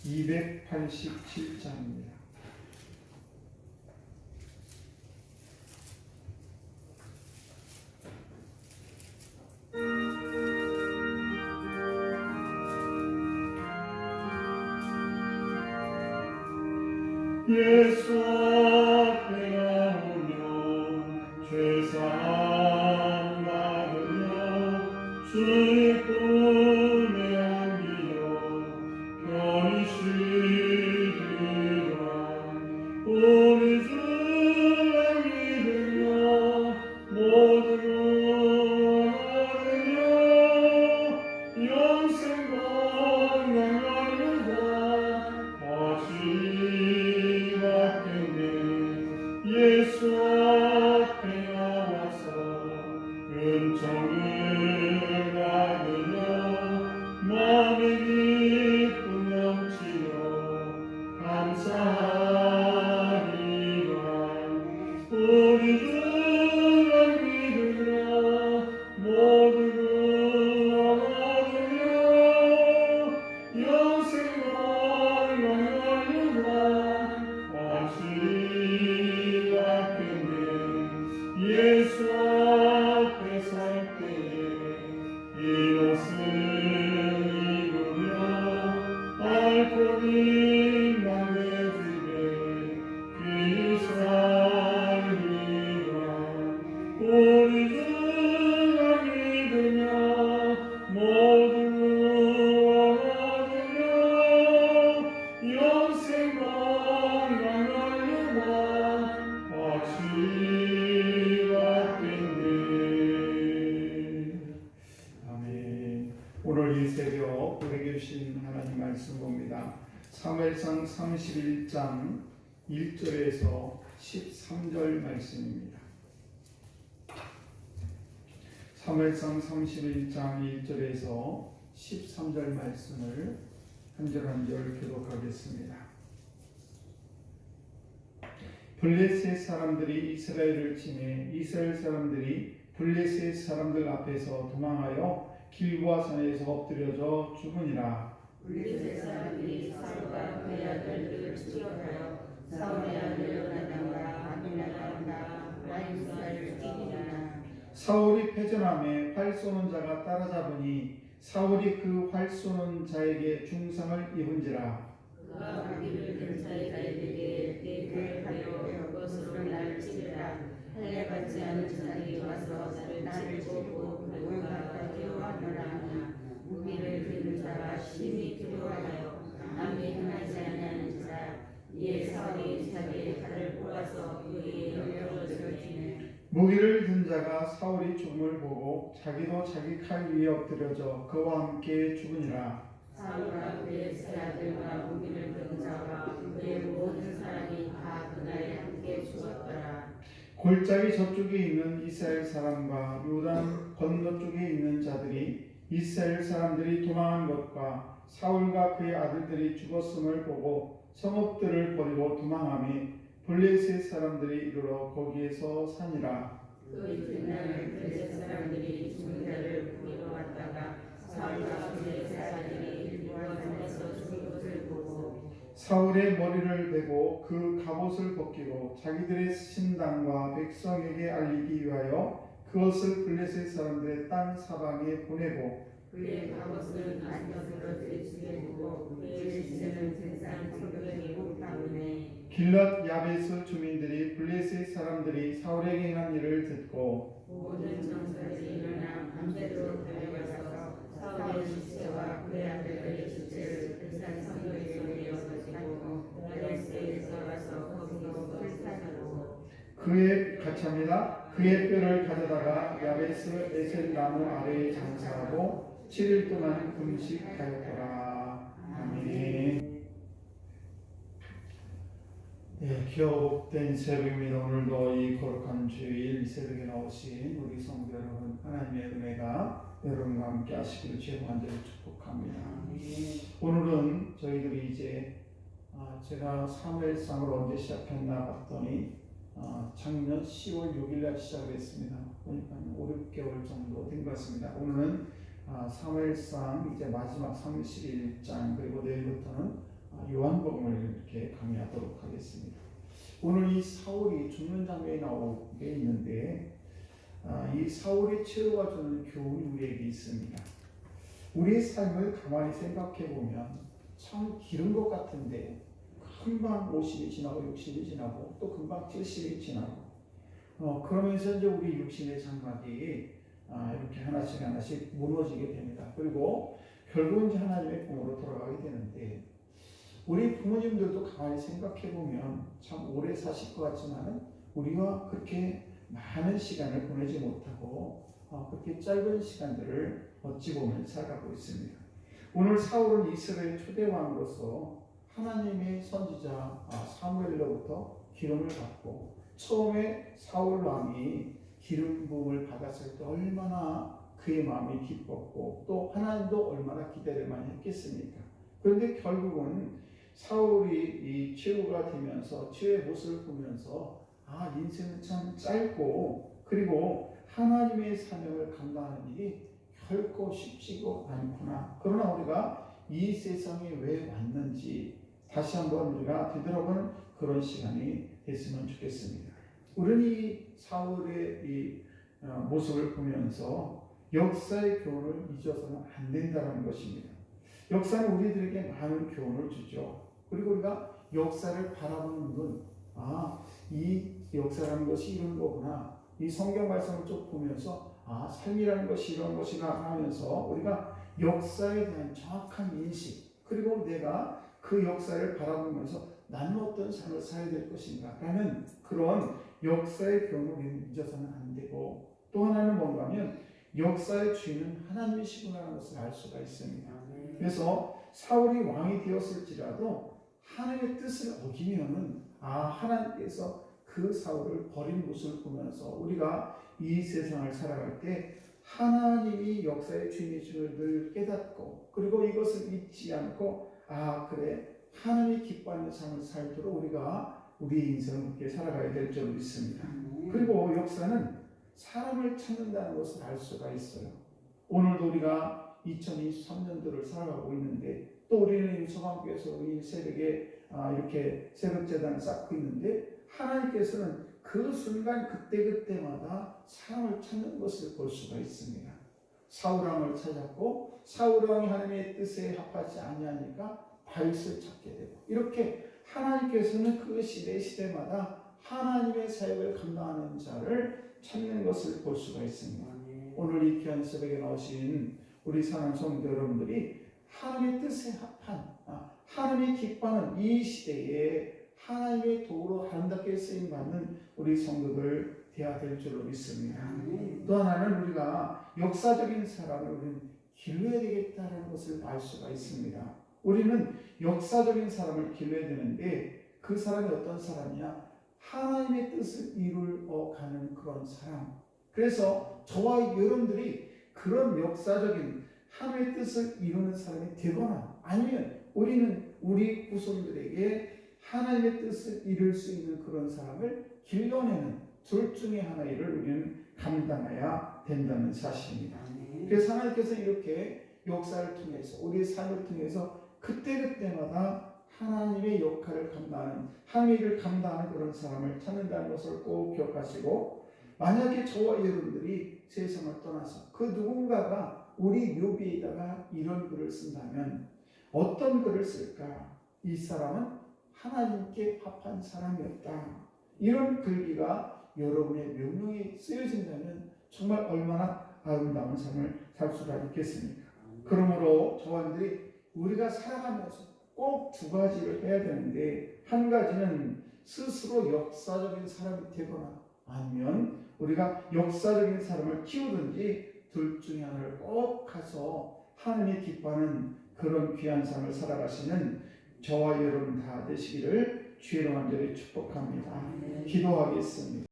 287장입니다. 예수 앞에 나오며 죄사함 받으며 주의 품에 안기며 편히 쉬리라. 우리 주를 믿으며 모두를 얻으며 영생 건강하리라. 예수 앞에 나와서 은총을 받으며 마음의 기쁨 넘치며 감사하리라. 우리 주를 믿으며 모두를 얻으며 영생 건강하리라. 예수 앞에 설 때에 이것을 입으며 앓고 빛난 내 집에 귀히 살리라. 우리 주를 믿으며 모두를 얻으며 영생 건강하리라. 오늘 이 새벽 우리에게 주신 하나님 말씀 봅니다. 사무엘상 31장 1절에서 13절 말씀입니다. 사무엘상 31장 1절에서 13절 말씀을 한 절 한 절 교독하겠습니다. 블레셋 사람들이 이스라엘을 치매 이스라엘 사람들이 블레셋 사람들 앞에서 도망하여 길보아 산에서 엎드려져 죽으니라. 블레셋 사람들이 사울과 그의 아들들을 추격하여 사울의 아들 요나단과 아비나답과 라임사를 죽이니라. 사울이 패전함에 활 쏘는 자가 따라잡으니 사울이 그 활 쏘는 자에게 중상을 입은지라. 그가 무기를 든 자의 아이에게 내게 하여 그것으로 나를 찌르라. 할례 받지 않은 자들이 와서 나를 찌르고 그가 두려워하노라. 무기를 든 자가 심히 두려워하여 남이 행하지 아니하는 자 이에 사울이 자기의 칼을 뽑아서 그의 혀로 찌르매 무기를 든 자가 사울이 죽음을 보고 자기도 자기 칼 위에 엎드려져 그와 함께 죽으니라. 사울과 그의 세 아들과 무기를 든 자와 그의 모든 사람이 다 그날에 함께 죽었더라. 골짜기 저쪽에 있는 이스라엘 사람과 요단 건너쪽에 있는 자들이 이스라엘 사람들이 도망한 것과 사울과 그의 아들들이 죽었음을 보고 성읍들을 버리고 도망하며 블레셋 사람들이 이르러 거기에서 사니라. 그 이튿날 블레셋 사람들이 죽은 자를 보기로 왔다가 사울과 그의 세 아들이 길보아 산에서 죽은 것을 보고 사울의 머리를 베고 그 갑옷을 벗기고 자기들의 신당과 백성에게 알리기 위하여 그것을 블레셋 사람들의 땅 사방에 보내고 그의 갑옷을 안경으로 들이치게 두고 그의 시체는 생산 성벽에 못 박으매 길랏 야베스 주민들이 블레셋 사람들이 사울에게 행한 일을 듣고 모든 전사들이 일어나 밤새도록 달려가서 사울의 시체와 그의 아들들의 시체를 생산 성벽에 올려서 가지고 블레셋에서 와서 거기로 불사르고 그의 가참이다. 그의 뼈를 가져다가 야베스 에셀 나무 아래에 장사하고 7일 동안 금식하였더라. 아멘. 예, 기억된 새벽입니다. 오늘도 이 거룩한 주일 이 새벽에 나오신 우리 성도 여러분, 하나님의 은혜가 여러분과 함께 하시기를 주의 간절히 축복합니다. 오늘은 저희들이 이제 제가 사무엘상을 언제 시작했나 봤더니 작년 10월 6일날 시작을 했습니다. 보니까 5, 6개월 정도 된 것 같습니다. 오늘은 사무엘상 이제 마지막 31장 그리고 내일부터는 요한복음을 이렇게 강의하도록 하겠습니다. 오늘 이 사울이 죽는 장면이 나오게 있는데 이 사울의 최후가 주는 교훈이 우리에게 있습니다. 우리의 삶을 가만히 생각해 보면 참 길은 것 같은데 금방 50이 지나고 60이 지나고 또 금방 70이 지나고 그러면서 이제 우리 육신의 장막이 이렇게 하나씩 무너지게 됩니다. 그리고 결국은 이제 하나님의 품으로 돌아가게 되는데 우리 부모님들도 가만히 생각해 보면 참 오래 사실 것 같지만은 우리와 그렇게 많은 시간을 보내지 못하고 그렇게 짧은 시간들을 어찌 보면 살아가고 있습니다. 오늘 사울은 이스라엘 초대왕으로서 하나님의 선지자 사무엘로부터 기름을 받고 처음에 사울 왕이 기름 부음을 받았을 때 얼마나 그의 마음이 기뻤고 또 하나님도 얼마나 기대를 많이 했겠습니까? 그런데 결국은 사울이 이 최후가 되면서 최후의 모습을 보면서 인생은 참 짧고 그리고 하나님의 사명을 감당하는 일이 결코 쉽지가 않구나. 그러나 우리가 이 세상에 왜 왔는지 다시 한번 우리가 되돌아보는 그런 시간이 됐으면 좋겠습니다. 우리는 이 사울의 이 모습을 보면서 역사의 교훈을 잊어서는 안 된다는 것입니다. 역사는 우리들에게 많은 교훈을 주죠. 그리고 우리가 역사를 바라보는 눈, 이 역사라는 것이 이런 거구나. 이 성경 말씀을 쭉 보면서 삶이라는 것이 이런 것이나 하면서 우리가 역사에 대한 정확한 인식, 그리고 내가 그 역사를 바라보면서 나는 어떤 삶을 살아야 될 것인가 라는 그런 역사의 교훈을 잊어서는 안 되고, 또 하나는 뭔가 하면 역사의 주인은 하나님이시구나라는 것을 알 수가 있습니다. 그래서 사울이 왕이 되었을지라도 하나님의 뜻을 어기면은 하나님께서 그 사울을 버린 모습을 보면서 우리가 이 세상을 살아갈 때 하나님이 역사의 주인이심을 늘 깨닫고, 그리고 이것을 잊지 않고 그래 하나님이 기뻐하는 삶을 살도록 우리가 우리 인생을 그렇게 살아가야 될 줄 믿습니다. 그리고 역사는 사람을 찾는다는 것을 알 수가 있어요. 오늘도 우리가 2023년도를 살아가고 있는데 또 우리는 소방교에서 이 새벽에 이렇게 새벽재단을 쌓고 있는데 하나님께서는 그 순간 그때마다 사람을 찾는 것을 볼 수가 있습니다. 사울왕을 찾았고 사울왕이 하나님의 뜻에 합하지 아니하니까 다윗을 찾게 되고, 이렇게 하나님께서는 그 시대마다 하나님의 사역을 감당하는 자를 찾는 것을 볼 수가 있습니다. 오늘 이 귀한 새벽에 나오신 우리 사랑하는 성도 여러분들이 하나님의 뜻에 합한 하나님이 기뻐하는 이 시대에 하나님의 도구로 아름답게 쓰임받는 우리 성도들 되어야 될 줄로 믿습니다. 또 하나는 우리가 역사적인 사람을 우리는 길러야 되겠다는 것을 알 수가 있습니다. 우리는 역사적인 사람을 길러야 되는데 그 사람이 어떤 사람이냐? 하나님의 뜻을 이루어가는 그런 사람. 그래서 저와 여러분들이 그런 역사적인 하나님의 뜻을 이루는 사람이 되거나, 아니면 우리는 우리 후손들에게 하나님의 뜻을 이룰 수 있는 그런 사람을 길러내는 둘 중에 하나를 우리는 감당해야 된다는 사실입니다. 그래서 하나님께서 이렇게 역사를 통해서 우리의 삶을 통해서 그때마다 하나님의 역할을 감당하는, 하나님의 일을 감당하는 그런 사람을 찾는다는 것을 꼭 기억하시고, 만약에 저와 여러분들이 세상을 떠나서 그 누군가가 우리 묘비에다가 이런 글을 쓴다면 어떤 글을 쓸까? 이 사람은 하나님께 합한 사람이었다. 이런 글귀가 여러분의 명령에 쓰여진다면 정말 얼마나 아름다운 삶을 살 수가 있겠습니까? 그러므로 저와 여러분들이 우리가 살아가면서 꼭 두 가지를 해야 되는데, 한 가지는 스스로 역사적인 사람이 되거나 아니면 우리가 역사적인 사람을 키우든지 둘 중에 하나를 꼭 가서 하나님이 기뻐하는 그런 귀한 삶을 살아가시는 저와 여러분 다 되시기를 주의 이름으로 축복합니다. 기도하겠습니다.